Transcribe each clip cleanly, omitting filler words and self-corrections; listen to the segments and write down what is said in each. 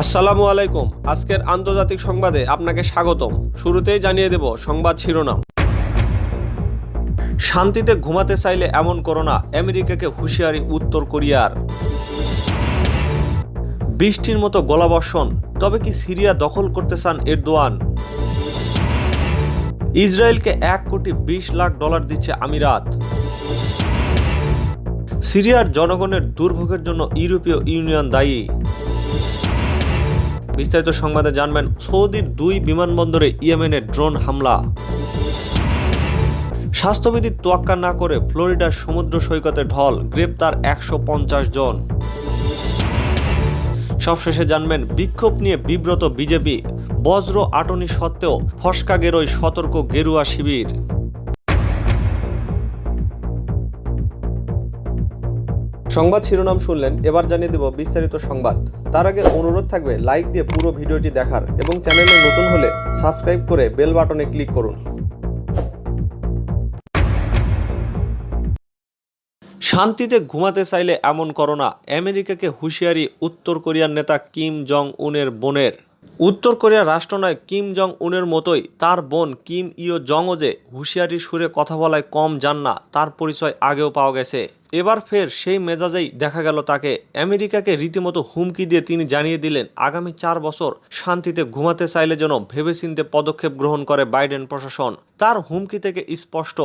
আসসালামু আলাইকুম। আজকের আন্তর্জাতিক সংবাদে আপনাকে স্বাগতম। শুরুতেই জানিয়ে দেব সংবাদ শিরোনাম। শান্তিতে ঘুমাতে চাইলে এমন করো না, আমেরিকাকে হুঁশিয়ারি উত্তর কোরিয়ার। বৃষ্টির মতো গোলাবর্ষণ, তবে কি সিরিয়া দখল করতে চান এরদোয়ান? ইসরায়েলকে $1,20,00,000 দিচ্ছে আমিরাত। সিরিয়ার জনগণের দুর্ভোগের জন্য ইউরোপীয় ইউনিয়ন দায়ী। বিস্তারিত সংবাদে জানবেন সৌদির 2 বিমানবন্দরে ইয়েমেনের ড্রোন হামলা। স্বাস্থ্যবিধির তোয়াক্কা না করে ফ্লোরিডার সমুদ্র সৈকতে ঢল, গ্রেপ্তার 150 জন। সবশেষে জানবেন বিক্ষোভ নিয়ে বিব্রত বিজেপি, বজ্র আটনি সত্ত্বেও ফসকা গেরোয় সতর্ক গেরুয়া শিবির। সংবাদ শিরোনাম শুনলেন, এবার জানিয়ে দেব বিস্তারিত সংবাদ। তার আগে অনুরোধ থাকবে লাইক দিয়ে পুরো ভিডিওটি দেখার এবং চ্যানেলে নতুন হলে সাবস্ক্রাইব করে বেল বাটনে ক্লিক করুন। শান্তিতে ঘুমাতে চাইলে এমন করো না, আমেরিকাকে হুঁশিয়ারি উত্তর কোরিয়ার নেতা কিম জং উনের বোনের। উত্তর কোরিয়ার রাষ্ট্রনায়ক কিম জং উনের মতোই তার বোন কিম ইয়ো জংও যে হুঁশিয়ারির সুরে কথা বলায় কম যান না, তার পরিচয় আগেও পাওয়া গেছে। এবার ফের সেই মেজাজেই দেখা গেল তাকে। আমেরিকাকে রীতিমতো হুমকি দিয়ে তিনি জানিয়ে দিলেন আগামী 4 বছর শান্তিতে ঘুমাতে চাইলে যেন ভেবেচিন্তে পদক্ষেপ গ্রহণ করে বাইডেন প্রশাসন। তার হুমকি থেকে স্পষ্ট,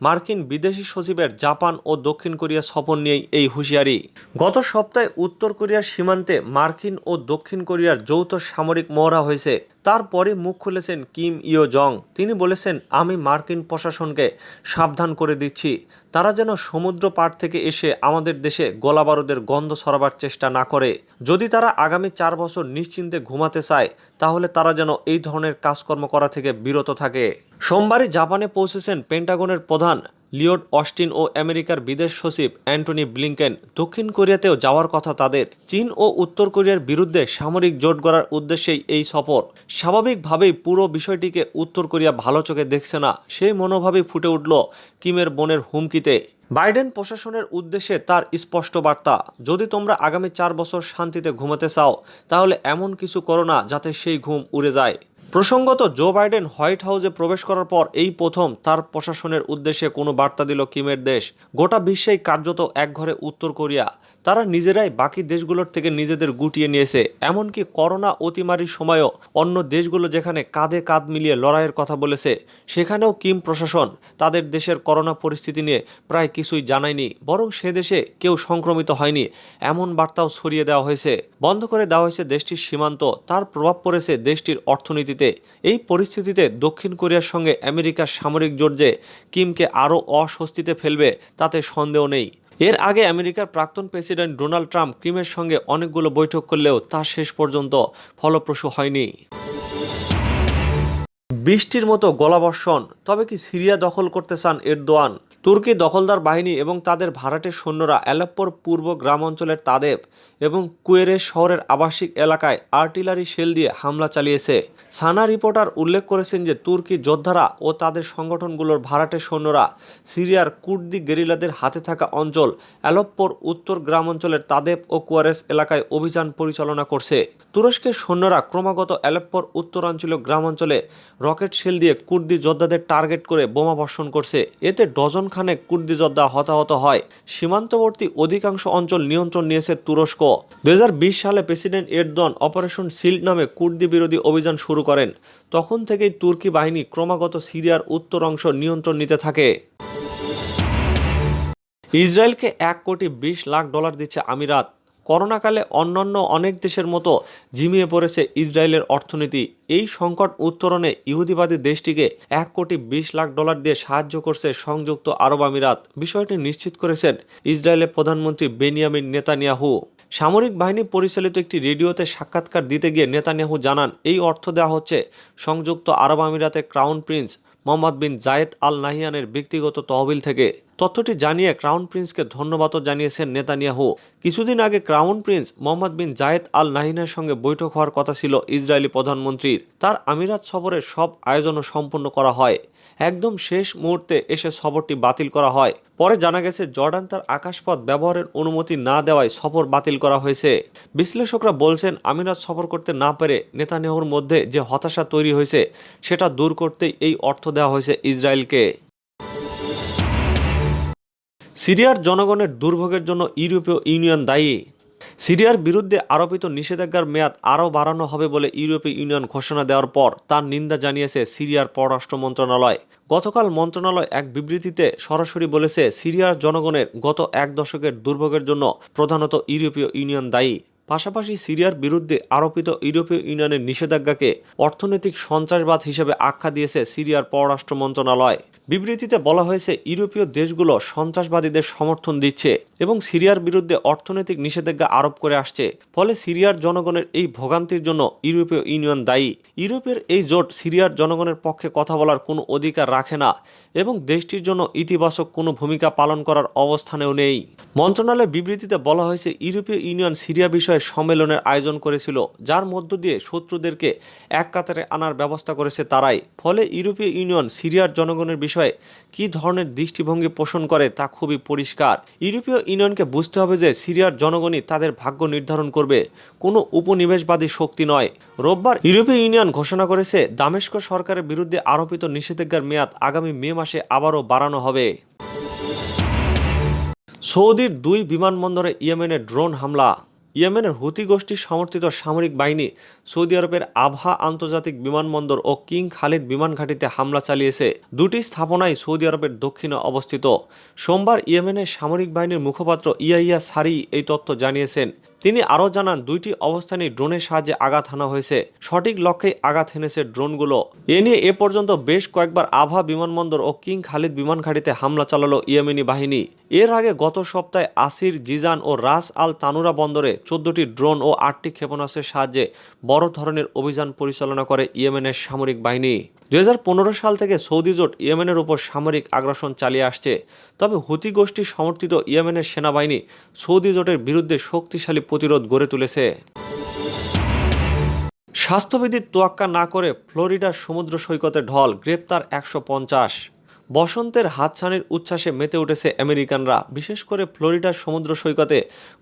মার্কিন বিদেশি সচিবের জাপান ও দক্ষিণ কোরিয়া সফর নিয়েই এই হুঁশিয়ারি। গত সপ্তাহে উত্তর কোরিয়ার সীমান্তে মার্কিন ও দক্ষিণ কোরিয়ার যৌথ সামরিক মহড়া হয়েছে। তারপরে মুখ খুলেছেন কিম ইয়ো জং। তিনি বলেছেন, আমি মার্কিন প্রশাসনকে সাবধান করে দিচ্ছি, তারা যেন সমুদ্র পাড় থেকে এসে আমাদের দেশে গোলাবারুদের গন্ধ ছড়াবার চেষ্টা না করে। যদি তারা আগামী 4 বছর নিশ্চিন্তে ঘুমাতে চায়, তাহলে তারা যেন এই ধরনের কাজকর্ম করা থেকে বিরত থাকে। সোমবারই জাপানে পৌঁছেছেন পেন্টাগনের প্রধান লিওড অস্টিন ও আমেরিকার বিদেশ সচিব অ্যান্টনি ব্লিংকেন। দক্ষিণ কোরিয়াতেও যাওয়ার কথা তাদের। চীন ও উত্তর কোরিয়ার বিরুদ্ধে সামরিক জোট গড়ার উদ্দেশ্যেই এই সফর। স্বাভাবিকভাবেই পুরো বিষয়টিকে উত্তর কোরিয়া ভালো চোখে দেখছে না, সেই মনোভাবই ফুটে উঠল কিমের বোনের হুমকিতে। বাইডেন প্রশাসনের উদ্দেশ্যে তার স্পষ্ট বার্তা, যদি তোমরা আগামী 4 বছর শান্তিতে ঘুমাতে চাও, তাহলে এমন কিছু করো না যাতে সেই ঘুম উড়ে যায়। প্রসঙ্গত, জো বাইডেন হোয়াইট হাউসে প্রবেশ করার পর এই প্রথম তার প্রশাসনের উদ্দেশ্যে কোনো বার্তা দিল কিমের দেশ। গোটা বিশ্বেই কার্যত একঘরে উত্তর কোরিয়া। তারা নিজেরাই বাকি দেশগুলোর থেকে নিজেদের গুটিয়ে নিয়েছে। এমনকি করোনা অতিমারির সময়ও অন্য দেশগুলো যেখানে কাঁধে কাঁধ মিলিয়ে লড়াইয়ের কথা বলেছে, সেখানেও কিম প্রশাসন তাদের দেশের করোনা পরিস্থিতি নিয়ে প্রায় কিছুই জানায়নি, বরং সে দেশে কেউ সংক্রমিত হয়নি এমন বার্তাও ছড়িয়ে দেওয়া হয়েছে। বন্ধ করে দেওয়া হয়েছে দেশটির সীমান্ত। তার প্রভাব পড়েছে দেশটির অর্থনীতিতে। এই পরিস্থিতিতে দক্ষিণ কোরিয়ার সঙ্গে আমেরিকার সামরিক জোট যে কিমকে আরও অস্বস্তিতে ফেলবে তাতে সন্দেহ নেই। এর আগে আমেরিকার প্রাক্তন প্রেসিডেন্ট ডোনাল্ড ট্রাম্প কিমের সঙ্গে অনেকগুলো বৈঠক করলেও তা শেষ পর্যন্ত ফলপ্রসূ হয়নি। বৃষ্টির মতো গোলাবর্ষণ, তবে কি সিরিয়া দখল করতে চান এরদোয়ান? তুর্কি দখলদার বাহিনী এবং তাদের ভাড়াটে সৈন্যরা আলেপ্পোর পূর্ব গ্রাম অঞ্চলের তাদেব এবং কুয়েরেস শহরের আবাসিক এলাকায় আর্টিলারি শেল দিয়ে হামলা চালিয়েছে। সানা রিপোর্টার উল্লেখ করেছেন যে তুর্কি যোদ্ধারা ও তাদের সংগঠনগুলোর ভাড়াটে সৈন্যরা সিরিয়ার কুর্দি গেরিলাদের হাতে থাকা অঞ্চল আলেপ্পোর উত্তর গ্রাম অঞ্চলের তাদেব ও কুয়েরেস এলাকায় অভিযান পরিচালনা করছে। তুরস্কের সৈন্যরা ক্রমাগত আলেপ্পোর উত্তরাঞ্চলীয় গ্রাম অঞ্চলে রকেট শেল দিয়ে কুর্দি যোদ্ধাদের টার্গেট করে বোমা বর্ষণ করছে। এতে ডজন খানেক কুর্দি যোদ্ধা হতাহত হয়। সীমান্তবর্তী অধিকাংশ অঞ্চল নিয়ন্ত্রণ নিয়েছে তুরস্ক। 2020 সালে প্রেসিডেন্ট এরদোয়ান অপারেশন শিল্ড নামে কুর্দি বিরোধী অভিযান শুরু করেন। তখন থেকেই তুর্কি বাহিনী ক্রমাগত সিরিয়ার উত্তর অংশ নিয়ন্ত্রণ নিতে থাকে। ইসরায়েলকে $1,20,00,000 দিচ্ছে আমিরাত। করোনাকালে অন্যান্য অনেক দেশের মতো ঝিমিয়ে পড়েছে ইসরায়েলের অর্থনীতি। এই সংকট উত্তরণে ইহুদিবাদী দেশটিকে $1,20,00,000 দিয়ে সাহায্য করছে সংযুক্ত আরব আমিরাত। বিষয়টি নিশ্চিত করেছেন ইসরায়েলের প্রধানমন্ত্রী বেনিয়ামিন নেতানিয়াহু। সামরিক বাহিনী পরিচালিত একটি রেডিওতে সাক্ষাৎকার দিতে গিয়ে নেতানিয়াহু জানান, এই অর্থ দেওয়া হচ্ছে সংযুক্ত আরব আমিরাতের ক্রাউন প্রিন্স মোহাম্মদ বিন জায়েদ আল নাহিয়ানের ব্যক্তিগত তহবিল থেকে। তথ্যটি জানিয়ে ক্রাউন প্রিন্সকে ধন্যবাদও জানিয়েছেন নেতানিয়াহু। কিছুদিন আগে ক্রাউন প্রিন্স মোহাম্মদ বিন জায়েদ আল নাহিয়ানের সঙ্গে বৈঠক হওয়ার কথা ছিল ইসরায়েলি প্রধানমন্ত্রীর। তার আমিরাত সফরের সব আয়োজনও সম্পন্ন করা হয়। একদম শেষ মুহূর্তে এসে সফরটি বাতিল করা হয়। পরে জানা গেছে জর্ডান তার আকাশপথ ব্যবহারের অনুমতি না দেওয়ায় সফর বাতিল করা হয়েছে। বিশ্লেষকরা বলছেন আমিরাত সফর করতে না পেরে নেতানিয়াহুর মধ্যে যে হতাশা তৈরি হয়েছে সেটা দূর করতেই এই অর্থ দেওয়া হয়েছে ইসরায়েলকে। সিরিয়ার জনগণের দুর্ভোগের জন্য ইউরোপীয় ইউনিয়ন দায়ী। সিরিয়ার বিরুদ্ধে আরোপিত নিষেধাজ্ঞার মেয়াদ আরও বাড়ানো হবে বলে ইউরোপীয় ইউনিয়ন ঘোষণা দেওয়ার পর তার নিন্দা জানিয়েছে সিরিয়ার পররাষ্ট্র মন্ত্রণালয়। গতকাল মন্ত্রণালয় এক বিবৃতিতে সরাসরি বলেছে সিরিয়ার জনগণের গত এক দশকের দুর্ভোগের জন্য প্রধানত ইউরোপীয় ইউনিয়ন দায়ী। পাশাপাশি সিরিয়ার বিরুদ্ধে আরোপিত ইউরোপীয় ইউনিয়নের নিষেধাজ্ঞাকে অর্থনৈতিক সন্ত্রাসবাদ হিসেবে আখ্যা দিয়েছে সিরিয়ার পররাষ্ট্র মন্ত্রণালয়। বিবৃতিতে বলা হয়েছে ইউরোপীয় দেশগুলো সন্ত্রাসবাদীদের সমর্থন দিচ্ছে এবং সিরিয়ার বিরুদ্ধে অর্থনৈতিক নিষেধাজ্ঞা আরোপ করে আসছে। ফলে সিরিয়ার জনগণের এই ভোগান্তির জন্য ইউরোপীয় ইউনিয়ন দায়ী। ইউরোপের এই জোট সিরিয়ার জনগণের পক্ষে কথা বলার কোনো অধিকার রাখে না এবং দেশটির জন্য ইতিবাচক কোনো ভূমিকা পালন করার অবস্থানেও নেই। মন্ত্রণালয়ের বিবৃতিতে বলা হয়েছে ইউরোপীয় ইউনিয়ন সিরিয়া বিষয়ে সম্মেলনের আয়োজন করেছিল, যার মধ্য দিয়ে শত্রুদেরকে এক কাতারে আনার ব্যবস্থা করেছে তারাই। ফলে ইউরোপীয় ইউনিয়ন সিরিয়ার জনগণের বিষয়ে কী ধরনের দৃষ্টিভঙ্গি পোষণ করে তা খুবই পরিষ্কার। ইউরোপীয় ইউনিয়নকে বুঝতে হবে যে সিরিয়ার জনগণই তাদের ভাগ্য নির্ধারণ করবে, কোনো উপনিবেশবাদী শক্তি নয়। রোববার ইউরোপীয় ইউনিয়ন ঘোষণা করেছে দামেস্ক সরকারের বিরুদ্ধে আরোপিত নিষেধাজ্ঞার মেয়াদ আগামী মে মাসে আবারও বাড়ানো হবে। সৌদির 2 বিমানবন্দরে ইয়েমেনের ড্রোন হামলা। ইয়েমেনের হুতি গোষ্ঠীর সমর্থিত সামরিক বাহিনী সৌদি আরবের আবহা আন্তর্জাতিক বিমানবন্দর ও কিং খালিদ বিমান ঘাঁটিতে হামলা চালিয়েছে। দুটি স্থাপনাই সৌদি আরবের দক্ষিণে অবস্থিত। সোমবার ইয়েমেনের সামরিক বাহিনীর মুখপাত্র ইয়াইয়া সারি এই তথ্য জানিয়েছেন। তিনি আরও জানান, 2টি অবস্থানেই ড্রোনের সাহায্যে আঘাত হানা হয়েছে। সঠিক লক্ষ্যেই আঘাত হেনেছে ড্রোনগুলো। এ নিয়ে এ পর্যন্ত বেশ কয়েকবার আবহা বিমানবন্দর ও কিং খালিদ বিমান ঘাঁটিতে হামলা চালালো ইয়েমেনি বাহিনী। এর আগে গত সপ্তাহে আসির, জিজান ও রাস আল তানুরা বন্দরে 14টি ড্রোন ও 8টি ক্ষেপণাস্ত্রের সাহায্যে বড় ধরনের অভিযান পরিচালনা করে ইয়েমেনের সামরিক বাহিনী। 2015 সাল থেকে সৌদি জোট ইয়েমেনের উপর সামরিক আগ্রাসন চালিয়ে আসছে। তবে হুতি গোষ্ঠী সমর্থিত ইয়েমেনের সেনাবাহিনী সৌদি জোটের বিরুদ্ধে শক্তিশালী প্রতিরোধ গড়ে তুলেছে। স্বাস্থ্যবিধির তোয়াক্কা না করে ফ্লোরিডার সমুদ্র সৈকতে ঢল, গ্রেপ্তার 150। বসন্তের হাতছানির উচ্ছ্বাসে মেতে উঠেছে আমেরিকানরা। বিশেষ করে ফ্লোরিডার সমুদ্র সৈকতে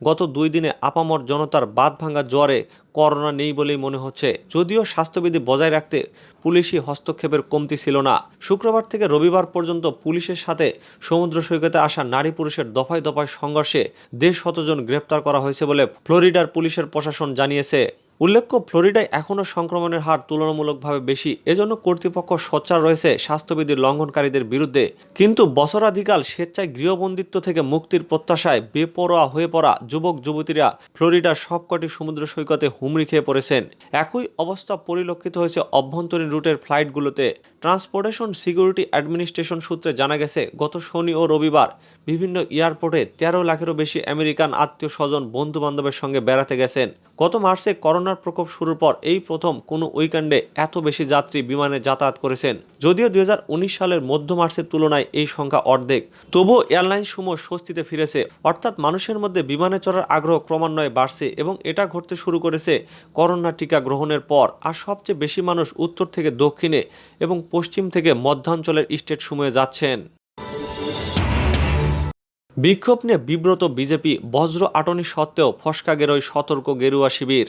গত 2 দিনে আপামর জনতার বাঁধভাঙা জোয়ারে করোনা নেই বলেই মনে হচ্ছে। যদিও স্বাস্থ্যবিধি বজায় রাখতে পুলিশি হস্তক্ষেপের কমতি ছিল না। শুক্রবার থেকে রবিবার পর্যন্ত পুলিশের সাথে সমুদ্র সৈকতে আসা নারী পুরুষের দফায় দফায় সংঘর্ষে 150 জন গ্রেপ্তার করা হয়েছে বলে ফ্লোরিডার পুলিশের প্রশাসন জানিয়েছে। উল্লেখ্য, ফ্লোরিডায় এখনও সংক্রমণের হার তুলনামূলকভাবে বেশি। এজন্য কর্তৃপক্ষ সোচ্চার রয়েছে স্বাস্থ্যবিধির লঙ্ঘনকারীদের বিরুদ্ধে। কিন্তু বছরাধিকাল স্বেচ্ছায় গৃহবন্দিত্ব থেকে মুক্তির প্রত্যাশায় বেপরোয়া হয়ে পড়া যুবক যুবতীরা ফ্লোরিডার সবকটি সমুদ্র সৈকতে হুমড়ি খেয়ে পড়েছেন। একই অবস্থা পরিলক্ষিত হয়েছে অভ্যন্তরীণ রুটের ফ্লাইটগুলোতে। ট্রান্সপোর্টেশন সিকিউরিটি অ্যাডমিনিস্ট্রেশন সূত্রে জানা গেছে, গত শনি ও রবিবার বিভিন্ন এয়ারপোর্টে 13 লাখেরও বেশি আমেরিকান আত্মীয় স্বজন বন্ধু বান্ধবের সঙ্গে বেড়াতে গেছেন। গত মার্চে করোনার প্রকোপ শুরুর পর এই প্রথম কোনো উইকেন্ডে এত বেশি যাত্রী বিমানে যাতায়াত করেছেন। যদিও 2019 সালের মধ্য মার্চের তুলনায় এই সংখ্যা অর্ধেক। তবুও এয়ারলাইন্সসমূহ স্বস্তিতে ফিরেছে। অর্থাৎ মানুষের মধ্যে বিমানে চড়ার আগ্রহ ক্রমান্বয়ে বাড়ছে এবং এটা ঘটতে শুরু করেছে করোনা টিকা গ্রহণের পর। আর সবচেয়ে বেশি মানুষ উত্তর থেকে দক্ষিণে এবং পশ্চিম থেকে মধ্যাঞ্চলের স্টেটসমূহে যাচ্ছেন। বিক্ষোভ নিয়ে বিব্রত বিজেপি, বজ্র আটনি সত্ত্বেও ফসকা গেরোয় সতর্ক গেরুয়া শিবির।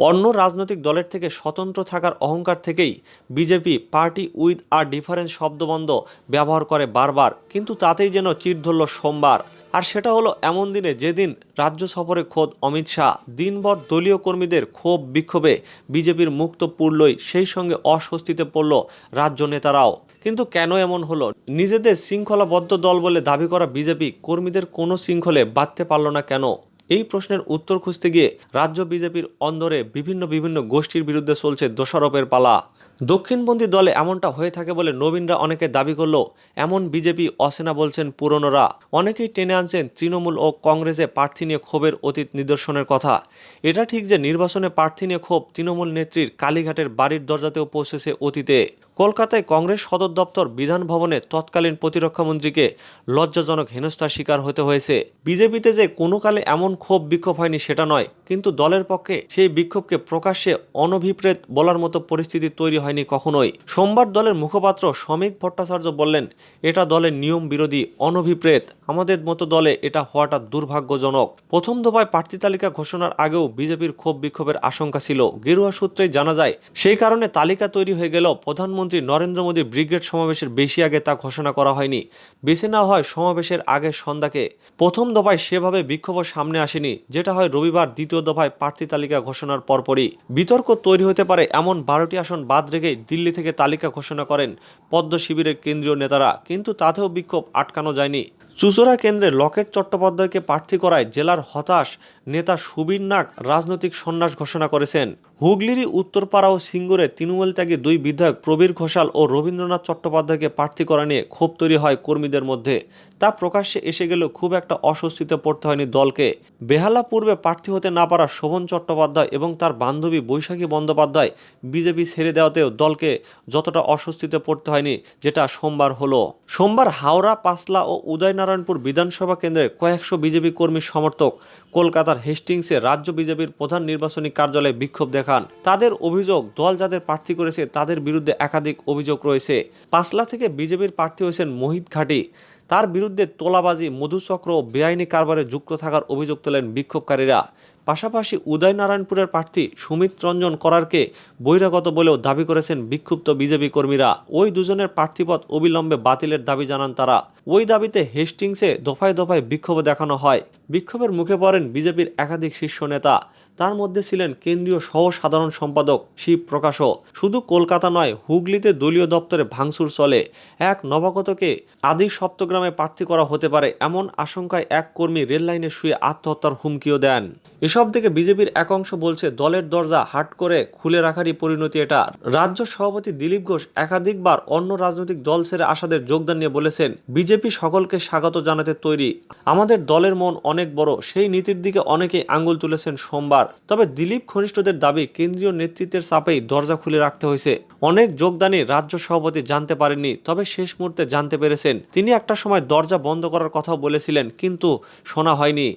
অন্য রাজনৈতিক দলের থেকে স্বতন্ত্র থাকার অহংকার থেকেই BJP party with a difference শব্দবন্ধ ব্যবহার করে বারবার, কিন্তু তাতেই যেন চির ধরল সোমবার। আর সেটা হলো এমন দিনে যেদিন রাজ্য সফরে খোদ অমিত শাহ। দিনভর দলীয় কর্মীদের ক্ষোভ বিক্ষোভে বিজেপির মুখ তো পুড়লই, সেই সঙ্গে অস্বস্তিতে পড়ল রাজ্য নেতারাও। কিন্তু কেন এমন হলো? নিজেদের শৃঙ্খলাবদ্ধ দল বলে দাবি করা বিজেপি কর্মীদের কোনো শৃঙ্খলে বাঁধতে পারল না কেন? এই প্রশ্নের উত্তর খুঁজতে গিয়ে রাজ্য বিজেপির অন্দরে বিভিন্ন গোষ্ঠীর বিরুদ্ধে চলছে দোষারোপের পালা। দক্ষিণপন্থী দলে এমনটা হয়ে থাকে বলে নবীনরা অনেকে দাবি করলেও এমন বিজেপি অচেনা বলছেন পুরনোরা। অনেকেই টেনে আনছেন তৃণমূল ও কংগ্রেসে প্রার্থী নিয়ে ক্ষোভের অতীত নিদর্শনের কথা। এটা ঠিক যে নির্বাচনে প্রার্থী নিয়ে ক্ষোভ তৃণমূল নেত্রীর কালীঘাটের বাড়ির দরজাতেও পৌঁছেছে অতীতে। কলকাতায় কংগ্রেস সদর দপ্তর বিধান ভবনে তৎকালীন প্রতিরক্ষামন্ত্রীকে লজ্জাজনক হেনস্থার শিকার হতে হয়েছে। বিজেপিতে যে কোনো কালে এমন ক্ষোভ বিক্ষোভ হয়নি সেটা নয়, কিন্তু দলের পক্ষে সেই বিক্ষোভকে প্রকাশ্যে অনভিপ্রেত বলার মতো পরিস্থিতি তৈরি হয়নি কখনোই। সোমবার দলের মুখপাত্র শ্রমিক ভট্টাচার্য বললেন, এটা দলের নিয়ম বিরোধী, অনভিপ্রেত। আমাদের মতো দলে এটা হওয়াটা দুর্ভাগ্যজনক। প্রথম দফায় প্রার্থী তালিকা ঘোষণার আগেও বিজেপির ক্ষোভ বিক্ষোভের আশঙ্কা ছিল। গেরুয়া সূত্রেই জানা যায়, সেই কারণে তালিকা তৈরি হয়ে গেল প্রধানমন্ত্রী নরেন্দ্র মোদীর ব্রিগেড সমাবেশের বেশি আগে তা ঘোষণা করা হয়নি। বেছে নেওয়া হয় সমাবেশের আগের সন্ধ্যাকে। প্রথম দফায় সেভাবে বিক্ষোভ সামনে আসেনি, যেটা হয় রবিবার দ্বিতীয় দফায় প্রার্থী তালিকা ঘোষণার পরপরই। বিতর্ক তৈরি হতে পারে এমন 12টি আসন বাদ রেখেই দিল্লি থেকে তালিকা ঘোষণা করেন পদ্ম শিবিরের কেন্দ্রীয় নেতারা, কিন্তু তাতেও বিক্ষোভ আটকানো যায়নি। চুঁচুড়া কেন্দ্রে লকেট চট্টোপাধ্যায়কে প্রার্থী করায় জেলার হতাশ নেতা সুবীর নাগ রাজনৈতিক সন্ন্যাস ঘোষণা করেছেন। হুগলিরই উত্তরপাড়া ও সিঙ্গুরে তৃণমূল ত্যাগী দুই বিধায়ক প্রবীর ঘোষাল ও রবীন্দ্রনাথ চট্টোপাধ্যায়কে প্রার্থী করা নিয়ে ক্ষোভ তৈরি হয় কর্মীদের মধ্যে। তা প্রকাশ্যে এসে গেলেও খুব একটা অস্বস্তিতে পড়তে হয়নি দলকে। বেহালা পূর্বে প্রার্থী হতে না পারা শোভন চট্টোপাধ্যায় এবং তার বান্ধবী বৈশাখী বন্দ্যোপাধ্যায় বিজেপি ছেড়ে দেওয়াতেও দলকে যতটা অস্বস্তিতে পড়তে হয়নি, যেটা সোমবার হলো। সোমবার হাওড়া, পাঁচলা ও উদয়নারায়ণপুর বিধানসভা কেন্দ্রের কয়েকশো বিজেপি কর্মী সমর্থক কলকাতার হেস্টিংসে রাজ্য বিজেপির প্রধান নির্বাচনী কার্যালয়ে বিক্ষোভ দেখান। তাদের অভিযোগ, দল যাদের প্রার্থী করেছে তাদের বিরুদ্ধে একাধিক অভিযোগ রয়েছে। পাঁচলা থেকে বিজেপির প্রার্থী হয়েছেন মোহিত ঘাটি। তার বিরুদ্ধে তোলাবাজি, মধুচক্র ও বেআইনি কারবারে যুক্ত থাকার অভিযোগ তোলেন বিক্ষোভকারীরা। পাশাপাশি উদয়নারায়ণপুরের প্রার্থী সুমিত রঞ্জন করারকে বহিরাগত বলেও দাবি করেছেন বিক্ষুব্ধ বিজেপি কর্মীরা। ওই দুজনের প্রার্থীপদ অবিলম্বে বাতিলের দাবি জানান তারা। ওই দাবিতে হেস্টিংসে দফায় দফায় বিক্ষোভ দেখানো হয়। বিক্ষোভের মুখে পড়েন বিজেপির একাধিক শীর্ষ নেতা। তার মধ্যে ছিলেন কেন্দ্রীয় সহ সাধারণ সম্পাদক শিব প্রকাশও। শুধু কলকাতা নয়, হুগলিতে দলীয় দপ্তরে ভাঙচুর চলে। এক নবাগতকে আদি সপ্তগ্রামে প্রার্থী করা হতে পারে এমন আশঙ্কায় এক কর্মী রেল লাইনে শুয়ে আত্মহত্যার হুমকিও দেন। এসব থেকে বিজেপির এক অংশ বলছে দলের দরজা হাট করে খুলে রাখারই পরিণতি এটা। রাজ্য সভাপতি দিলীপ ঘোষ একাধিকবার অন্য রাজনৈতিক দল ছেড়ে আসাদের যোগদান নিয়ে বলেছেন, বিজেপি সকলকে স্বাগত জানাতে তৈরি। আমাদের দলের মন অনেক বড়, সেই নীতির দিকে অনেকেই আঙুল তুলেছেন সোমবার। তবে দিলীপ ঘনিষ্ঠদের দাবি, কেন্দ্রীয় নেতৃত্বের চাপেই দরজা খুলে রাখতে হয়েছে। অনেক যোগদানই রাজ্য সভাপতি জানতে পারেননি, তবে শেষ মুহূর্তে জানতে পেরেছেন। তিনি একটা সময় দরজা বন্ধ করার কথাও বলেছিলেন, কিন্তু শোনা হয়নি।